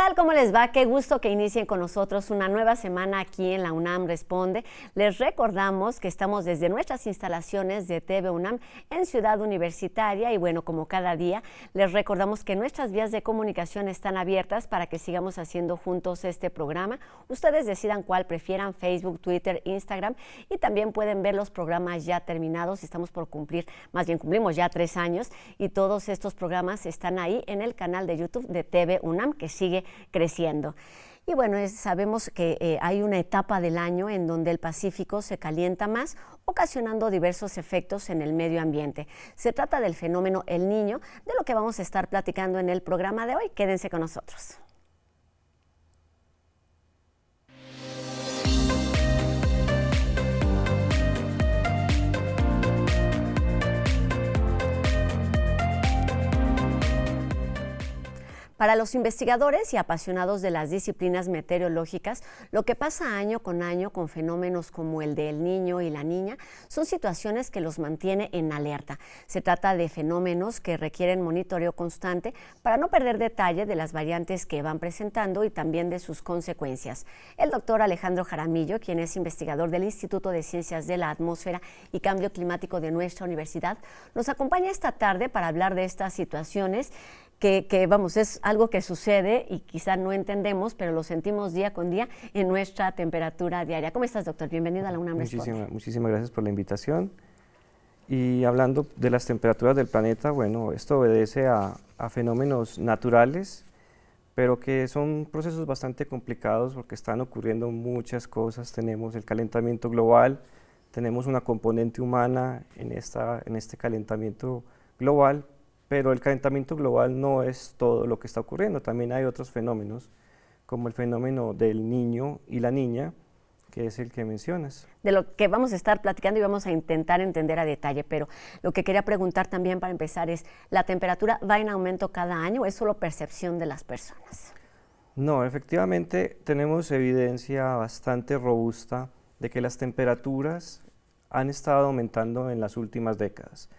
tal? ¿Cómo les va? Qué gusto que inicien con nosotros una nueva semana aquí en la UNAM Responde. Les recordamos que estamos desde nuestras instalaciones de TV UNAM en Ciudad Universitaria y bueno, como cada día, les recordamos que nuestras vías de comunicación están abiertas para que sigamos haciendo juntos este programa. Ustedes decidan cuál prefieran, Facebook, Twitter, Instagram, y también pueden ver los programas ya terminados. Estamos por cumplir, más bien cumplimos ya 3 años y todos estos programas están ahí en el canal de YouTube de TV UNAM, que sigue creciendo. Y bueno, sabemos que hay una etapa del año en donde el Pacífico se calienta más, ocasionando diversos efectos en el medio ambiente. Se trata del fenómeno El Niño, de lo que vamos a estar platicando en el programa de hoy. Quédense con nosotros. Para los investigadores y apasionados de las disciplinas meteorológicas, lo que pasa año con fenómenos como el del Niño y la Niña son situaciones que los mantiene en alerta. Se trata de fenómenos que requieren monitoreo constante para no perder detalle de las variantes que van presentando y también de sus consecuencias. El doctor Alejandro Jaramillo, quien es investigador del Instituto de Ciencias de la Atmósfera y Cambio Climático de nuestra universidad, nos acompaña esta tarde para hablar de estas situaciones que vamos, es algo que sucede y quizá no entendemos, pero lo sentimos día con día en nuestra temperatura diaria. ¿Cómo estás, doctor? Bienvenido a la UNAM Responde. Muchísimas gracias por la invitación. Y hablando de las temperaturas del planeta, bueno, esto obedece a fenómenos naturales, pero que son procesos bastante complicados porque están ocurriendo muchas cosas. Tenemos el calentamiento global, tenemos una componente humana en este calentamiento global, pero el calentamiento global no es todo lo que está ocurriendo. También hay otros fenómenos, como el fenómeno del Niño y la Niña, que es el que mencionas. De lo que vamos a estar platicando y vamos a intentar entender a detalle, pero lo que quería preguntar también para empezar es, ¿la temperatura va en aumento cada año o es solo percepción de las personas? No, efectivamente tenemos evidencia bastante robusta de que las temperaturas han estado aumentando en las últimas décadas.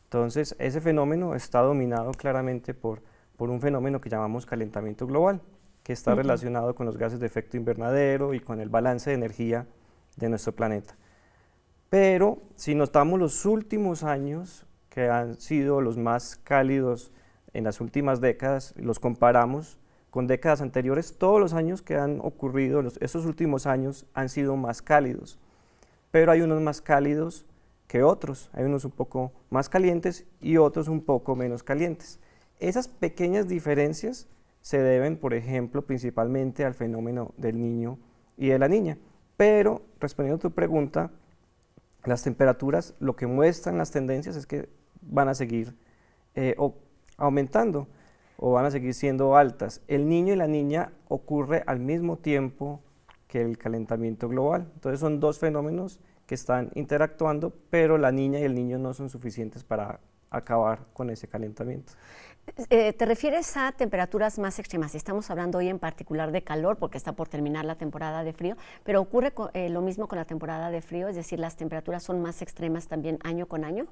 Entonces, ese fenómeno está dominado claramente por un fenómeno que llamamos calentamiento global, que está relacionado con los gases de efecto invernadero y con el balance de energía de nuestro planeta. Pero si notamos los últimos años, que han sido los más cálidos en las últimas décadas, los comparamos con décadas anteriores, todos los años que han ocurrido, estos últimos años han sido más cálidos, pero hay unos más cálidos que otros, hay unos un poco más calientes y otros un poco menos calientes. Esas pequeñas diferencias se deben, por ejemplo, principalmente al fenómeno del Niño y de la Niña. Pero, respondiendo a tu pregunta, las temperaturas, lo que muestran las tendencias es que van a seguir aumentando o van a seguir siendo altas. El Niño y la Niña ocurre al mismo tiempo que el calentamiento global. Entonces son dos fenómenos que están interactuando, pero la niña y el niño no son suficientes para acabar con ese calentamiento. ¿Te refieres a temperaturas más extremas? Estamos hablando hoy en particular de calor, porque está por terminar la temporada de frío, pero ¿ocurre lo mismo con la temporada de frío? Es decir, ¿las temperaturas son más extremas también año con año?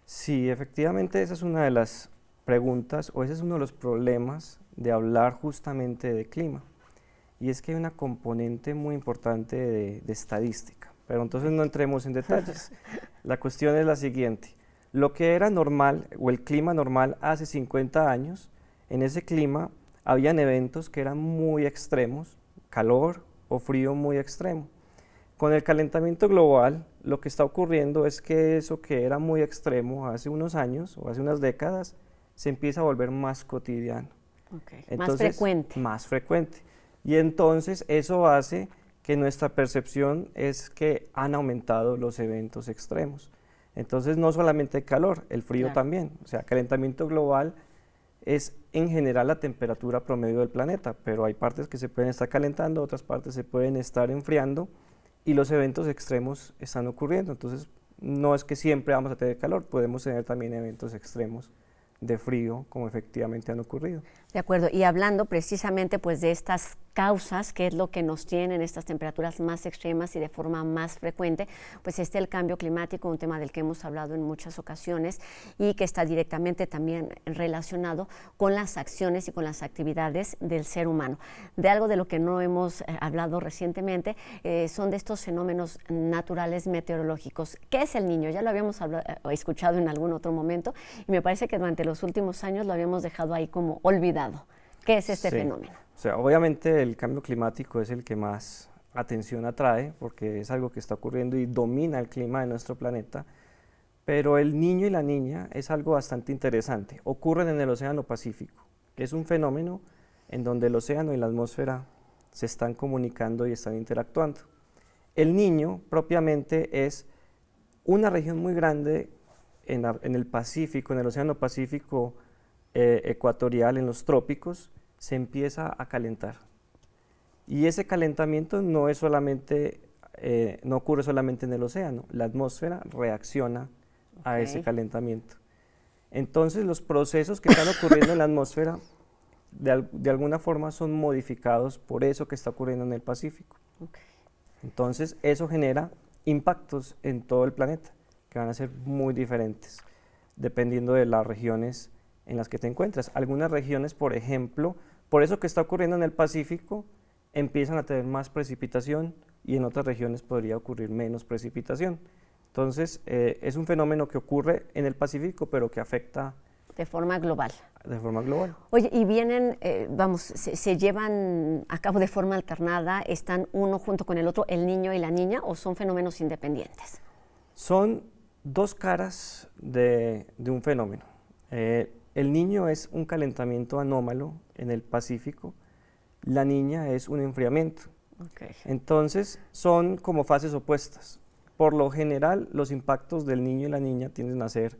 Sí, efectivamente, esa es una de las preguntas, o ese es uno de los problemas de hablar justamente de clima, y es que hay una componente muy importante de estadística. Pero entonces no entremos en detalles. La cuestión es la siguiente. Lo que era normal, o el clima normal hace 50 años, en ese clima habían eventos que eran muy extremos, calor o frío muy extremo. Con el calentamiento global, lo que está ocurriendo es que eso que era muy extremo hace unos años o hace unas décadas, se empieza a volver más cotidiano. Okay. Entonces, más frecuente. Más frecuente. Y entonces eso hace que nuestra percepción es que han aumentado los eventos extremos. Entonces no solamente el calor, el frío también. O sea, calentamiento global es en general la temperatura promedio del planeta, pero hay partes que se pueden estar calentando, otras partes se pueden estar enfriando y los eventos extremos están ocurriendo. Entonces no es que siempre vamos a tener calor, podemos tener también eventos extremos de frío como efectivamente han ocurrido. De acuerdo, y hablando precisamente pues de estas causas, que es lo que nos tienen estas temperaturas más extremas y de forma más frecuente, pues está el cambio climático, un tema del que hemos hablado en muchas ocasiones y que está directamente también relacionado con las acciones y con las actividades del ser humano. De algo de lo que no hemos hablado recientemente son de estos fenómenos naturales meteorológicos. ¿Qué es el Niño? Ya lo habíamos escuchado en algún otro momento y me parece que durante los últimos años lo habíamos dejado ahí como olvidado. ¿Qué es este fenómeno? O sea, obviamente el cambio climático es el que más atención atrae porque es algo que está ocurriendo y domina el clima de nuestro planeta, pero el Niño y la Niña es algo bastante interesante. Ocurren en el Océano Pacífico, que es un fenómeno en donde el océano y la atmósfera se están comunicando y están interactuando. El Niño propiamente es una región muy grande en el Pacífico, en el Océano Pacífico ecuatorial, en los trópicos, se empieza a calentar. Y ese calentamiento no es solamente, no ocurre solamente en el océano, la atmósfera reacciona a ese calentamiento. Entonces los procesos que están ocurriendo en la atmósfera de alguna forma son modificados por eso que está ocurriendo en el Pacífico. Entonces eso genera impactos en todo el planeta que van a ser muy diferentes dependiendo de las regiones en las que te encuentras. Algunas regiones, por ejemplo, por eso que está ocurriendo en el Pacífico, empiezan a tener más precipitación y en otras regiones podría ocurrir menos precipitación. Entonces, es un fenómeno que ocurre en el Pacífico, pero que afecta de forma global. De forma global. Oye, y vienen, se llevan a cabo de forma alternada, ¿están uno junto con el otro, el niño y la niña, o son fenómenos independientes? Son dos caras de un fenómeno. El niño es un calentamiento anómalo en el Pacífico, la niña es un enfriamiento. Entonces, son como fases opuestas. Por lo general, los impactos del niño y la niña tienden a ser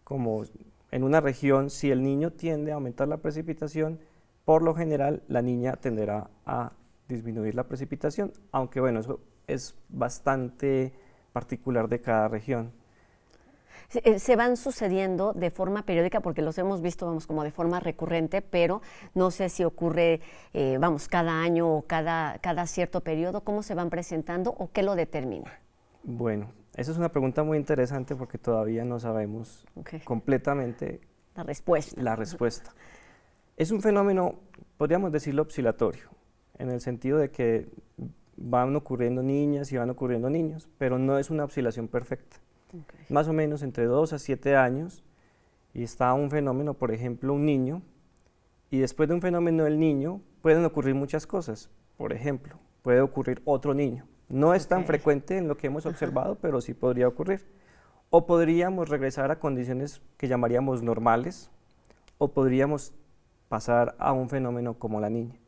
como en una región, si el niño tiende a aumentar la precipitación, por lo general la niña tenderá a disminuir la precipitación, aunque bueno, eso es bastante particular de cada región. Se van sucediendo de forma periódica porque los hemos visto, vamos, como de forma recurrente, pero no sé si ocurre, vamos, cada año o cada cierto periodo, ¿cómo se van presentando o qué lo determina? Bueno, esa es una pregunta muy interesante porque todavía no sabemos completamente la respuesta. Es un fenómeno, podríamos decirlo, oscilatorio, en el sentido de que van ocurriendo niñas y van ocurriendo niños, pero no es una oscilación perfecta. Más o menos entre 2 a 7 años, y está un fenómeno, por ejemplo, un niño, y después de un fenómeno del niño pueden ocurrir muchas cosas. Por ejemplo, puede ocurrir otro niño. No es tan frecuente en lo que hemos observado, pero sí podría ocurrir. O podríamos regresar a condiciones que llamaríamos normales, o podríamos pasar a un fenómeno como la niña.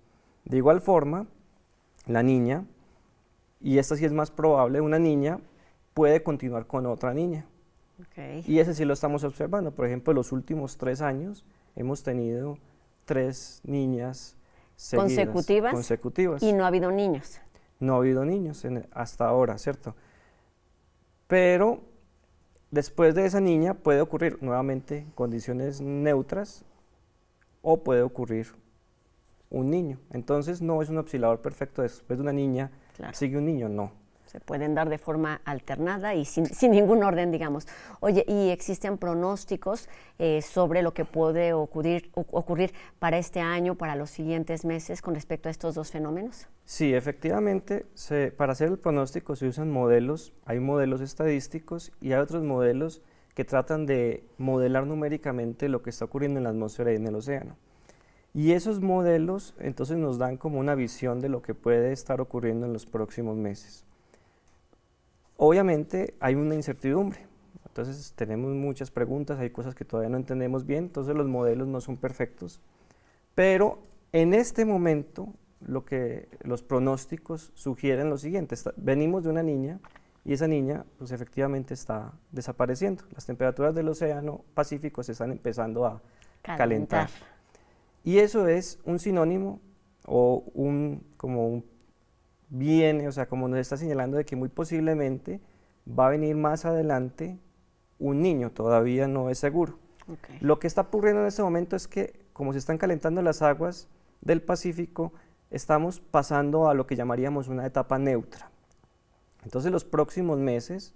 De igual forma, la niña, y esta sí es más probable, una niña puede continuar con otra niña. Y ese sí lo estamos observando. Por ejemplo, en los últimos 3 años hemos tenido 3 niñas seguidas, consecutivas. Y no ha habido niños. No ha habido niños hasta ahora, ¿cierto? Pero después de esa niña puede ocurrir nuevamente condiciones neutras o puede ocurrir un niño. Entonces no es un oscilador perfecto, después de una niña sigue un niño, no. Se pueden dar de forma alternada y sin ningún orden, digamos. Oye, ¿y existen pronósticos sobre lo que puede ocurrir para este año, para los siguientes meses con respecto a estos dos fenómenos? Sí, efectivamente, para hacer el pronóstico se usan modelos, hay modelos estadísticos y hay otros modelos que tratan de modelar numéricamente lo que está ocurriendo en la atmósfera y en el océano. Y esos modelos entonces nos dan como una visión de lo que puede estar ocurriendo en los próximos meses. Obviamente hay una incertidumbre, entonces tenemos muchas preguntas, hay cosas que todavía no entendemos bien, entonces los modelos no son perfectos, pero en este momento lo que los pronósticos sugieren lo siguiente: venimos de una niña y esa niña pues efectivamente está desapareciendo, las temperaturas del océano Pacífico se están empezando a calentar. Y eso es un sinónimo o viene, o sea, como nos está señalando de que muy posiblemente va a venir más adelante un niño, todavía no es seguro. Okay. Lo que está ocurriendo en este momento es que, como se están calentando las aguas del Pacífico, estamos pasando a lo que llamaríamos una etapa neutra. Entonces, los próximos meses,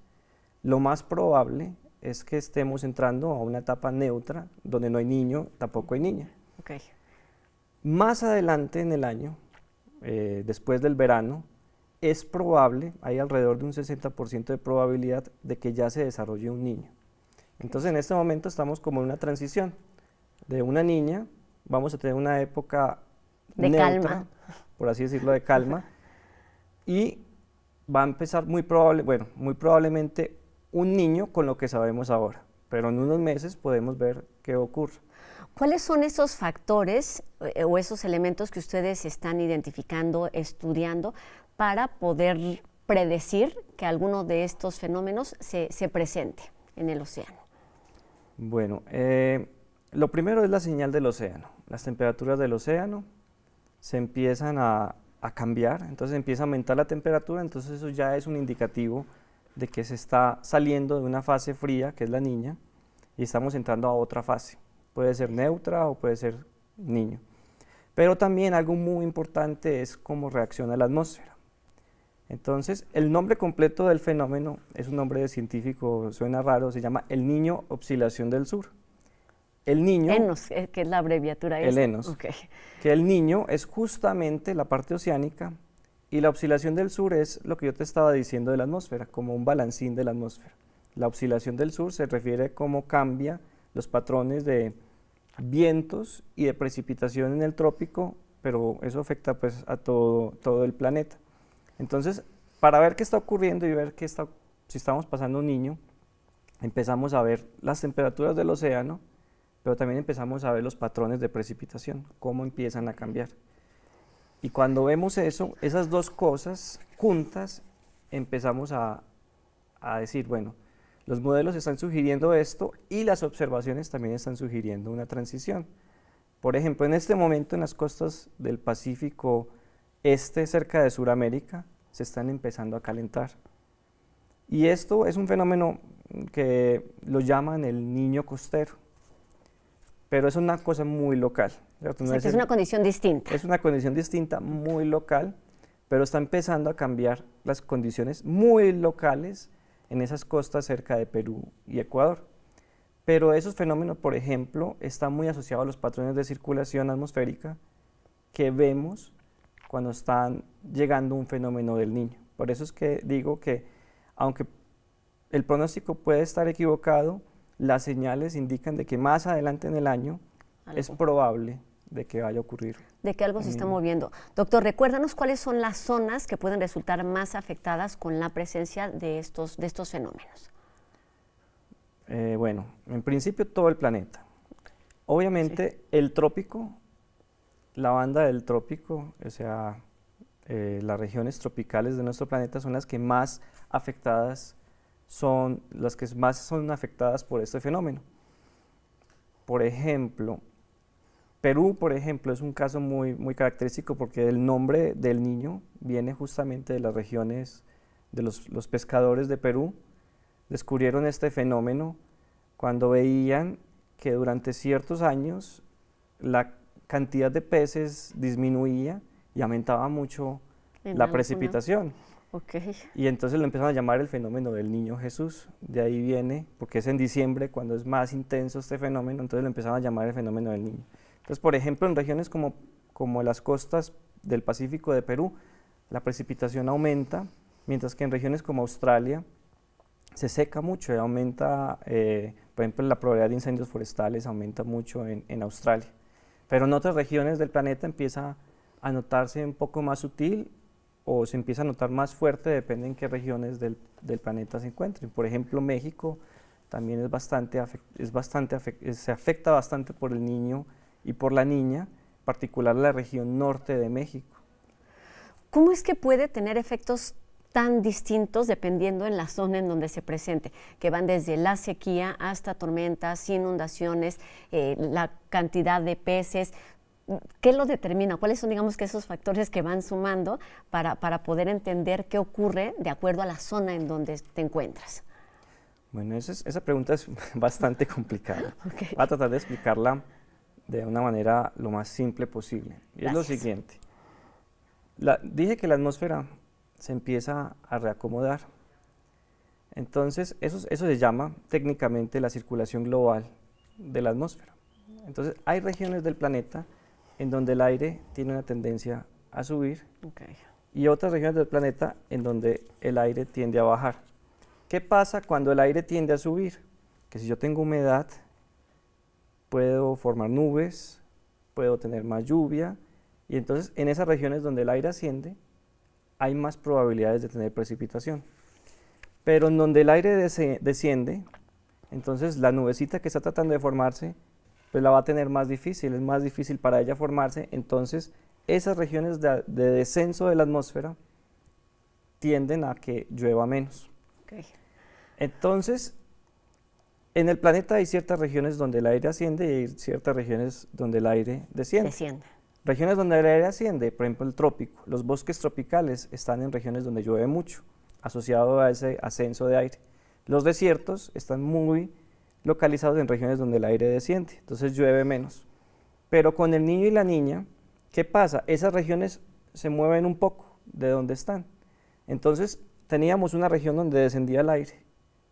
lo más probable es que estemos entrando a una etapa neutra, donde no hay niño, tampoco hay niña. Okay. Más adelante en el año, después del verano, es probable, hay alrededor de un 60% de probabilidad de que ya se desarrolle un niño. Entonces, en este momento estamos como en una transición. De una niña, vamos a tener una época de neutra, calma, por así decirlo, de calma, y va a empezar muy probablemente un niño con lo que sabemos ahora, pero en unos meses podemos ver qué ocurre. ¿Cuáles son esos factores o esos elementos que ustedes están identificando, estudiando, para poder predecir que alguno de estos fenómenos se presente en el océano? Bueno, lo primero es la señal del océano. Las temperaturas del océano se empiezan a cambiar, entonces empieza a aumentar la temperatura, entonces eso ya es un indicativo de que se está saliendo de una fase fría, que es la niña, y estamos entrando a otra fase. Puede ser neutra o puede ser niño. Pero también algo muy importante es cómo reacciona la atmósfera. Entonces, el nombre completo del fenómeno es un nombre de científico, suena raro, se llama El Niño Oscilación del Sur. El Niño, ENOS, que es la abreviatura. El ENOS, okay. Que el Niño es justamente la parte oceánica y la oscilación del sur es lo que yo te estaba diciendo de la atmósfera, como un balancín de la atmósfera. La oscilación del sur se refiere a cómo cambia los patrones de vientos y de precipitación en el trópico, pero eso afecta pues a todo el planeta. Entonces, para ver qué está ocurriendo y ver si estamos pasando un niño, empezamos a ver las temperaturas del océano, pero también empezamos a ver los patrones de precipitación, cómo empiezan a cambiar. Y cuando vemos eso, esas dos cosas juntas, empezamos a decir, bueno, los modelos están sugiriendo esto y las observaciones también están sugiriendo una transición. Por ejemplo, en este momento en las costas del Pacífico Este, cerca de Sudamérica, se están empezando a calentar. Y esto es un fenómeno que lo llaman el niño costero, pero es una cosa muy local. ¿Cierto? No es una condición distinta. Es una condición distinta, muy local, pero está empezando a cambiar las condiciones muy locales en esas costas cerca de Perú y Ecuador. Pero esos fenómenos, por ejemplo, están muy asociados a los patrones de circulación atmosférica que vemos cuando están llegando un fenómeno del Niño. Por eso es que digo que, aunque el pronóstico puede estar equivocado, las señales indican de que más adelante en el año es probable de que vaya a ocurrir. De que algo se está moviendo. Doctor, recuérdanos cuáles son las zonas que pueden resultar más afectadas con la presencia de estos fenómenos. Bueno, en principio todo el planeta. Obviamente sí. El trópico, la banda del trópico, o sea, las regiones tropicales de nuestro planeta son las que más afectadas son afectadas por este fenómeno. Por ejemplo, Perú, por ejemplo, es un caso muy característico porque el nombre del Niño viene justamente de las regiones de los pescadores de Perú. Descubrieron este fenómeno cuando veían que durante ciertos años la cantidad de peces disminuía y aumentaba mucho la precipitación. Okay. Y entonces lo empezaron a llamar el fenómeno del Niño Jesús. De ahí viene, porque es en diciembre cuando es más intenso este fenómeno, entonces lo empezaron a llamar el fenómeno del Niño. Entonces, por ejemplo, en regiones como las costas del Pacífico de Perú, la precipitación aumenta, mientras que en regiones como Australia se seca mucho y aumenta, por ejemplo, la probabilidad de incendios forestales aumenta mucho en Australia. Pero en otras regiones del planeta empieza a notarse un poco más sutil o se empieza a notar más fuerte, depende en qué regiones del planeta se encuentren. Por ejemplo, México también se afecta bastante por el Niño y por la Niña, en particular la región norte de México. ¿Cómo es que puede tener efectos tan distintos dependiendo en la zona en donde se presente, que van desde la sequía hasta tormentas, inundaciones, la cantidad de peces? ¿Qué lo determina? ¿Cuáles son, digamos, que esos factores que van sumando para poder entender qué ocurre de acuerdo a la zona en donde te encuentras? Bueno, esa pregunta es bastante complicada. Ok. Voy a tratar de explicarla de una manera lo más simple posible. Y es lo Gracias. siguiente. Dije que la atmósfera se empieza a reacomodar. Entonces, eso se llama técnicamente la circulación global de la atmósfera. Entonces, hay regiones del planeta en donde el aire tiene una tendencia a subir Ok. y otras regiones del planeta en donde el aire tiende a bajar. ¿Qué pasa cuando el aire tiende a subir? Que si yo tengo humedad, puedo formar nubes, puedo tener más lluvia, y entonces en esas regiones donde el aire asciende, hay más probabilidades de tener precipitación. Pero en donde el aire desciende, entonces la nubecita que está tratando de formarse, pues la va a tener más difícil, es más difícil para ella formarse, entonces esas regiones de descenso de la atmósfera tienden a que llueva menos. Ok. Entonces, en el planeta hay ciertas regiones donde el aire asciende y hay ciertas regiones donde el aire desciende. Desciende. Regiones donde el aire asciende, por ejemplo el trópico, los bosques tropicales están en regiones donde llueve mucho, asociado a ese ascenso de aire. Los desiertos están muy localizados en regiones donde el aire desciende, entonces llueve menos. Pero con el niño y la niña, ¿qué pasa? Esas regiones se mueven un poco de donde están. Entonces teníamos una región donde descendía el aire,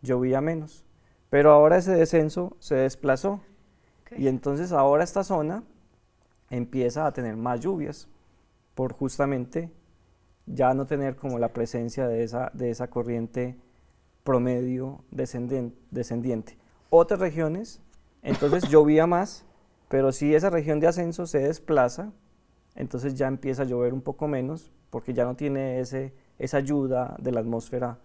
llovía menos, pero ahora ese descenso se desplazó y entonces ahora esta zona empieza a tener más lluvias por justamente ya no tener como la presencia de esa corriente promedio descendiente. Otras regiones, entonces llovía más, pero si esa región de ascenso se desplaza, entonces ya empieza a llover un poco menos porque ya no tiene esa ayuda de la atmósfera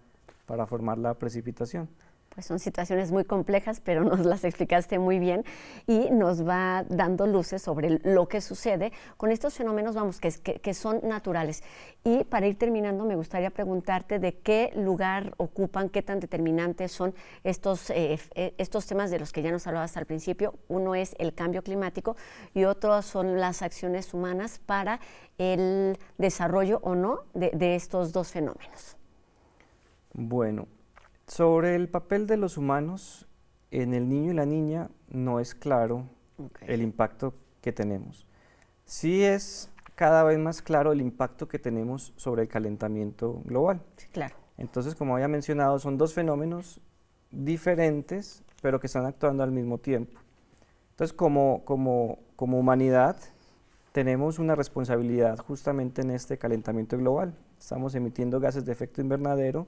para formar la precipitación. Pues son situaciones muy complejas, pero nos las explicaste muy bien y nos va dando luces sobre lo que sucede con estos fenómenos, vamos, que son naturales. Y para ir terminando, me gustaría preguntarte de qué lugar ocupan, qué tan determinantes son estos temas de los que ya nos hablabas al principio. Uno es el cambio climático y otro son las acciones humanas para el desarrollo o no de estos dos fenómenos. Bueno, sobre el papel de los humanos en el niño y la niña no es claro el impacto que tenemos. Sí es cada vez más claro el impacto que tenemos sobre el calentamiento global. Sí, claro. Entonces, como había mencionado, son dos fenómenos diferentes, pero que están actuando al mismo tiempo. Entonces, como humanidad, tenemos una responsabilidad justamente en este calentamiento global. Estamos emitiendo gases de efecto invernadero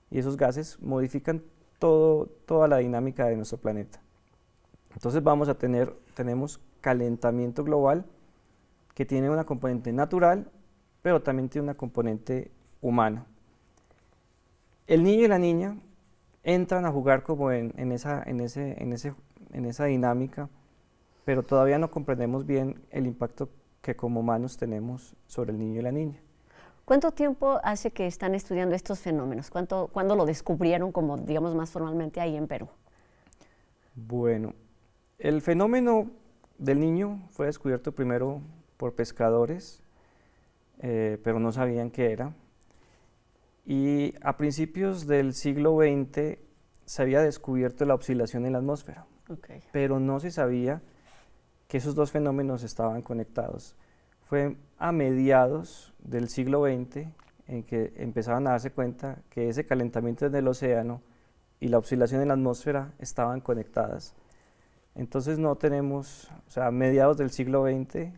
y esos gases modifican toda la dinámica de nuestro planeta. Entonces tenemos calentamiento global que tiene una componente natural, pero también tiene una componente humana. El niño y la niña entran a jugar como en esa dinámica, pero todavía no comprendemos bien el impacto que como humanos tenemos sobre el niño y la niña. ¿Cuánto tiempo hace que están estudiando estos fenómenos? ¿Cuándo lo descubrieron como, digamos, más formalmente ahí en Perú? Bueno, el fenómeno del niño fue descubierto primero por pescadores, pero no sabían qué era. Y a principios del siglo XX se había descubierto la oscilación en la atmósfera, pero no se sabía que esos dos fenómenos estaban conectados. Fue a mediados del siglo XX en que empezaban a darse cuenta que ese calentamiento del océano y la oscilación en la atmósfera estaban conectadas. Entonces no tenemos, o sea, a mediados del siglo XX,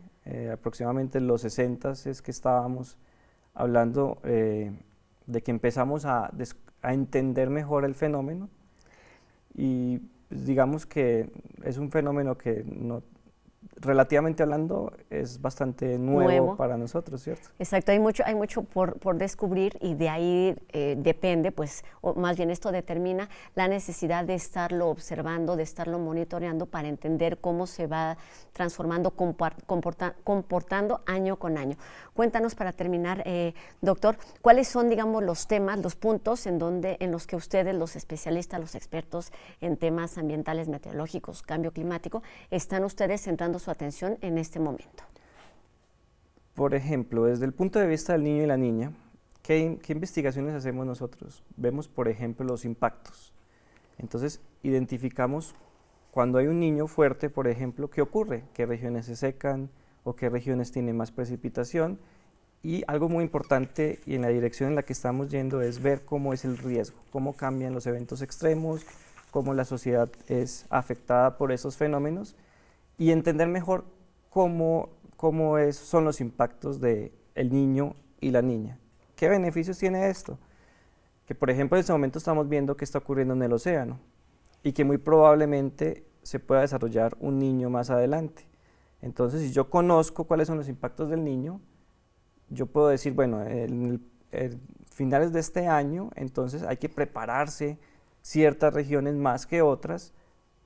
aproximadamente en los 60 es que estábamos hablando de que empezamos a entender mejor el fenómeno y pues, digamos que es un fenómeno que no, relativamente hablando, es bastante nuevo para nosotros, ¿cierto? Exacto, hay mucho por descubrir y de ahí depende, pues, o más bien esto determina la necesidad de estarlo observando, de estarlo monitoreando para entender cómo se va transformando, comportando año con año. Cuéntanos para terminar, doctor, ¿cuáles son, digamos, los temas, los puntos en los que ustedes, los especialistas, los expertos en temas ambientales, meteorológicos, cambio climático, están ustedes centrando su atención en este momento? Por ejemplo, desde el punto de vista del niño y la niña, ¿qué investigaciones hacemos nosotros? Vemos, por ejemplo, los impactos. Entonces, identificamos cuando hay un niño fuerte, por ejemplo, qué ocurre, qué regiones se secan o qué regiones tienen más precipitación. Y algo muy importante y en la dirección en la que estamos yendo es ver cómo es el riesgo, cómo cambian los eventos extremos, cómo la sociedad es afectada por esos fenómenos y entender mejor cómo son los impactos del niño y la niña. ¿Qué beneficios tiene esto? Que por ejemplo en este momento estamos viendo qué está ocurriendo en el océano y que muy probablemente se pueda desarrollar un niño más adelante. Entonces, si yo conozco cuáles son los impactos del niño, yo puedo decir, bueno, en finales de este año, entonces hay que prepararse ciertas regiones más que otras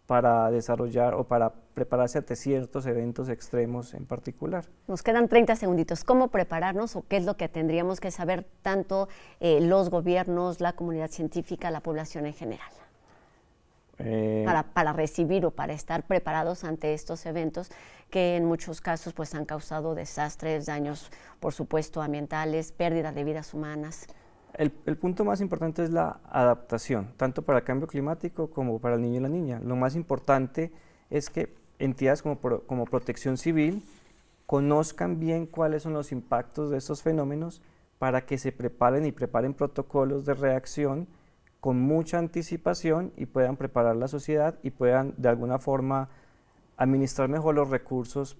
para desarrollar o para prepararse ante ciertos eventos extremos en particular. Nos quedan 30 segunditos. ¿Cómo prepararnos o qué es lo que tendríamos que saber tanto los gobiernos, la comunidad científica, la población en general? Para recibir o para estar preparados ante estos eventos que en muchos casos pues han causado desastres, daños por supuesto ambientales, pérdida de vidas humanas. El punto más importante es la adaptación, tanto para el cambio climático como para el niño y la niña. Lo más importante es que entidades como Protección Civil conozcan bien cuáles son los impactos de estos fenómenos para que se preparen protocolos de reacción con mucha anticipación y puedan preparar la sociedad y puedan de alguna forma administrar mejor los recursos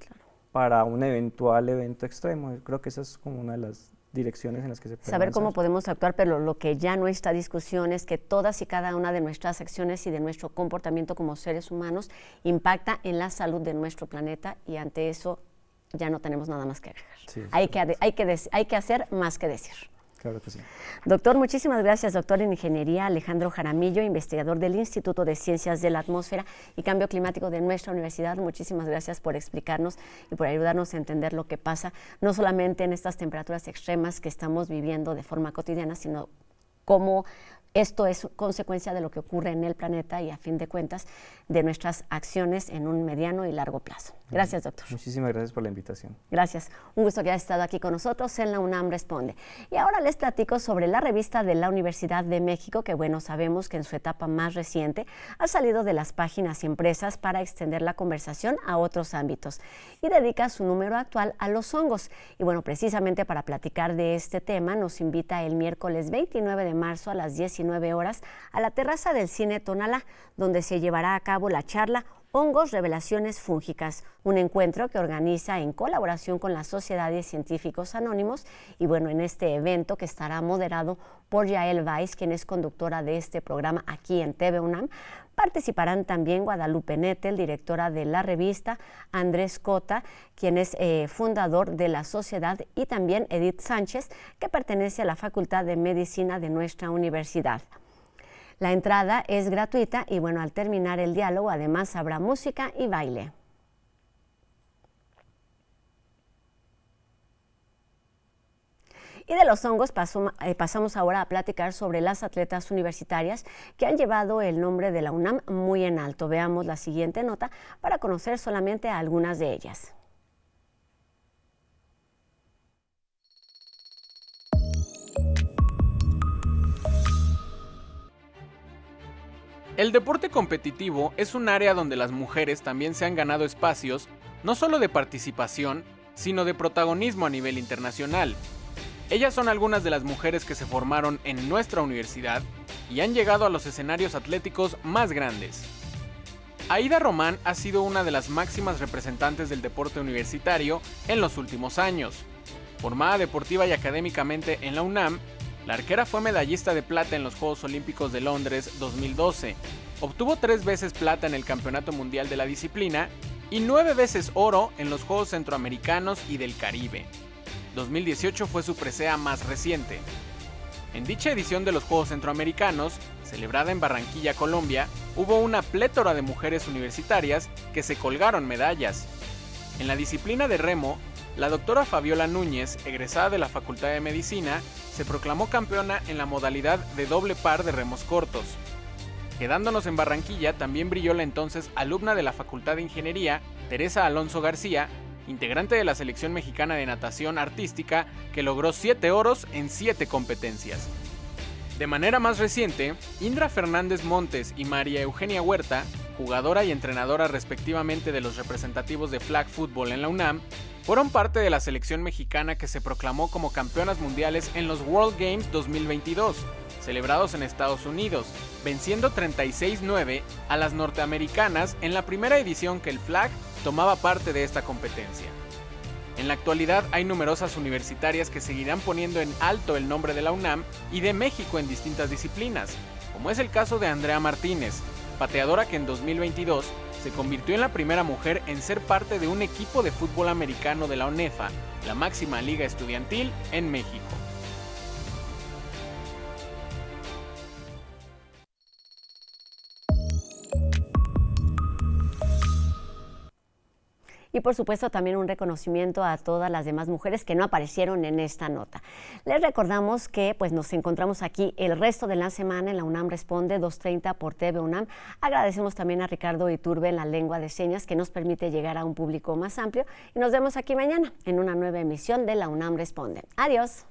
para un eventual evento extremo. Creo que esa es como una de las direcciones en las que se puede saber avanzar. Cómo podemos actuar, pero lo que ya no está discusión es que todas y cada una de nuestras acciones y de nuestro comportamiento como seres humanos impacta en la salud de nuestro planeta y ante eso ya no tenemos nada más que agregar. Sí, hay que hacer más que decir. Claro que sí. Doctor, muchísimas gracias, doctor en Ingeniería Alejandro Jaramillo, investigador del Instituto de Ciencias de la Atmósfera y Cambio Climático de nuestra universidad. Muchísimas gracias por explicarnos y por ayudarnos a entender lo que pasa, no solamente en estas temperaturas extremas que estamos viviendo de forma cotidiana, sino cómo esto es consecuencia de lo que ocurre en el planeta y, a fin de cuentas, de nuestras acciones en un mediano y largo plazo. Gracias, doctor. Muchísimas gracias por la invitación. Gracias. Un gusto que hayas estado aquí con nosotros en la UNAM Responde. Y ahora les platico sobre la revista de la Universidad de México, que bueno, sabemos que en su etapa más reciente ha salido de las páginas impresas para extender la conversación a otros ámbitos y dedica su número actual a los hongos. Y bueno, precisamente para platicar de este tema nos invita el miércoles 29 de marzo a las 19 horas a la terraza del Cine Tonalá, donde se llevará a cabo la charla Hongos, Revelaciones Fúngicas, un encuentro que organiza en colaboración con la Sociedad de Científicos Anónimos. Y bueno, en este evento, que estará moderado por Yael Weiss, quien es conductora de este programa aquí en TV UNAM, participarán también Guadalupe Nettel, directora de la revista, Andrés Cota, quien es fundador de la sociedad, y también Edith Sánchez, que pertenece a la Facultad de Medicina de nuestra universidad. La entrada es gratuita y bueno, al terminar el diálogo además habrá música y baile. Y de los hongos pasamos ahora a platicar sobre las atletas universitarias que han llevado el nombre de la UNAM muy en alto. Veamos la siguiente nota para conocer solamente a algunas de ellas. El deporte competitivo es un área donde las mujeres también se han ganado espacios, no solo de participación, sino de protagonismo a nivel internacional. Ellas son algunas de las mujeres que se formaron en nuestra universidad y han llegado a los escenarios atléticos más grandes. Aida Román ha sido una de las máximas representantes del deporte universitario en los últimos años. Formada deportiva y académicamente en la UNAM, la arquera fue medallista de plata en los Juegos Olímpicos de Londres 2012, obtuvo 3 veces plata en el Campeonato Mundial de la disciplina y 9 veces oro en los Juegos Centroamericanos y del Caribe. 2018 fue su presea más reciente. En dicha edición de los Juegos Centroamericanos, celebrada en Barranquilla, Colombia, hubo una plétora de mujeres universitarias que se colgaron medallas. En la disciplina de remo, la doctora Fabiola Núñez, egresada de la Facultad de Medicina, se proclamó campeona en la modalidad de doble par de remos cortos. Quedándonos en Barranquilla, también brilló la entonces alumna de la Facultad de Ingeniería, Teresa Alonso García, integrante de la selección mexicana de natación artística, que logró 7 oros en 7 competencias. De manera más reciente, Indra Fernández Montes y María Eugenia Huerta, jugadora y entrenadora respectivamente de los representativos de flag football en la UNAM, fueron parte de la selección mexicana que se proclamó como campeonas mundiales en los World Games 2022, celebrados en Estados Unidos, venciendo 36-9 a las norteamericanas en la primera edición que el flag tomaba parte de esta competencia. En la actualidad hay numerosas universitarias que seguirán poniendo en alto el nombre de la UNAM y de México en distintas disciplinas, como es el caso de Andrea Martínez, pateadora que en 2022 se convirtió en la primera mujer en ser parte de un equipo de fútbol americano de la ONEFA, la máxima liga estudiantil en México. Y por supuesto también un reconocimiento a todas las demás mujeres que no aparecieron en esta nota. Les recordamos que pues nos encontramos aquí el resto de la semana en la UNAM Responde 2:30 por TV UNAM. Agradecemos también a Ricardo Iturbe en la lengua de señas que nos permite llegar a un público más amplio y nos vemos aquí mañana en una nueva emisión de la UNAM Responde. Adiós.